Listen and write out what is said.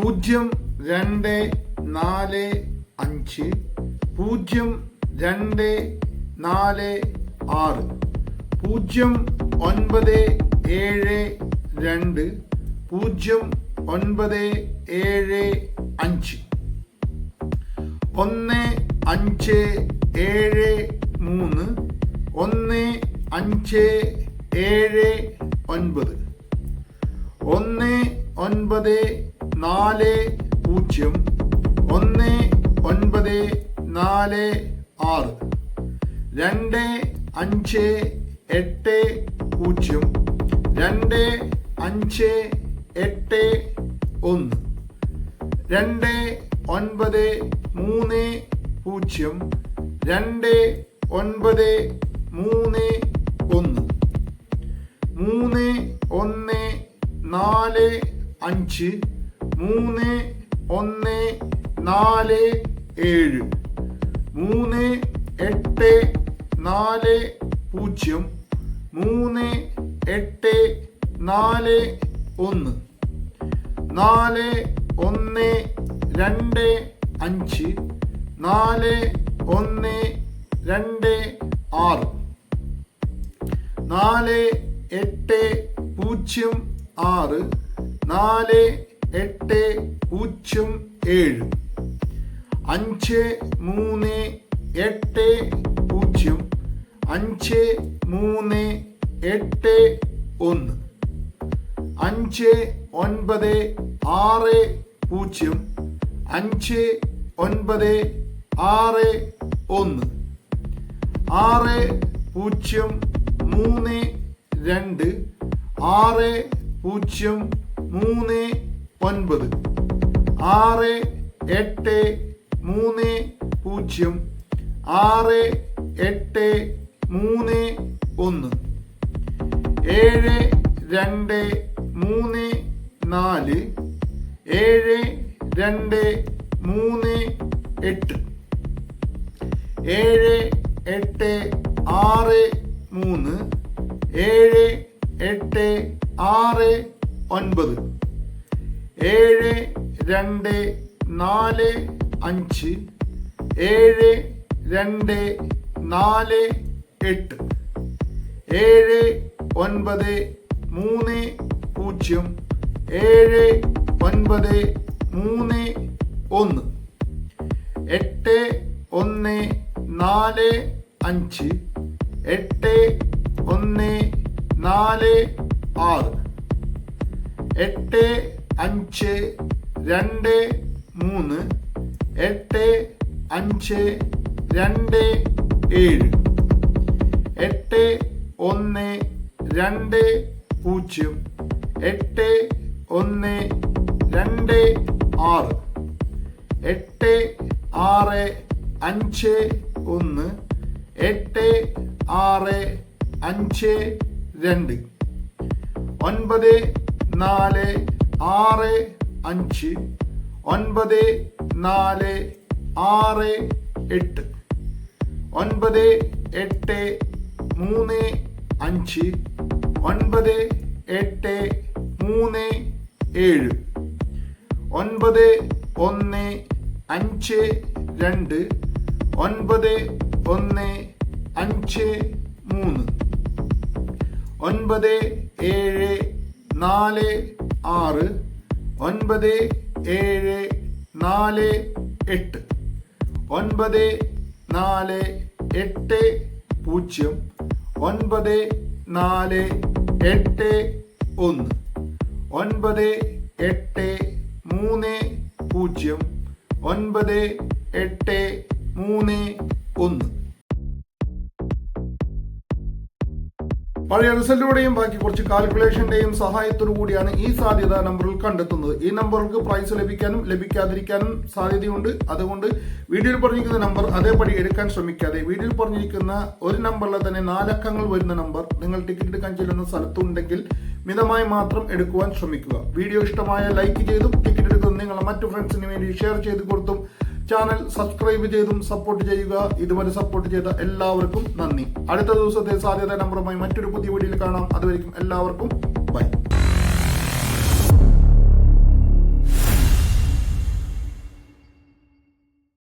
0245 0246 0972 0975 1573 പഴയ റിസൾട്ടിലൂടെയും ബാക്കി കുറച്ച് കാൽക്കുലേഷന്റെയും സഹായത്തോടു കൂടിയാണ് ഈ സാധ്യത നമ്പറിൽ കണ്ടെത്തുന്നത്. ഈ നമ്പറുകൾക്ക് പ്രൈസ് ലഭിക്കാനും ലഭിക്കാതിരിക്കാനും സാധ്യതയുണ്ട്. അതുകൊണ്ട് വീഡിയോയിൽ പറഞ്ഞിരിക്കുന്ന നമ്പർ അതേപടി എടുക്കാൻ ശ്രമിക്കാതെ വീഡിയോയിൽ പറഞ്ഞിരിക്കുന്ന ഒരു നമ്പറിലെ തന്നെ 4 അക്കങ്ങൾ വരുന്ന നമ്പർ നിങ്ങൾ ടിക്കറ്റ് എടുക്കാൻ ചെല്ലുന്ന സ്ഥലത്തുണ്ടെങ്കിൽ മിതമായി മാത്രം എടുക്കുവാൻ ശ്രമിക്കുക. വീഡിയോ ഇഷ്ടമായ ലൈക്ക് ചെയ്തും ടിക്കറ്റ് എടുക്കുന്ന നിങ്ങളുടെ മറ്റു ഫ്രണ്ട്സിന് വേണ്ടി ഷെയർ ചെയ്ത് കൊടുത്തും ചാനൽ സബ്സ്ക്രൈബ് ചെയ്തും സപ്പോർട്ട് ചെയ്യുക. ഇതുവരെ സപ്പോർട്ട് ചെയ്ത എല്ലാവർക്കും നന്ദി. അടുത്ത ദിവസത്തെ സാധ്യത നമ്പറുമായി മറ്റൊരു പുതിയ വീഡിയോയിൽ കാണാം. അതുവരെയും എല്ലാവർക്കും ബൈ.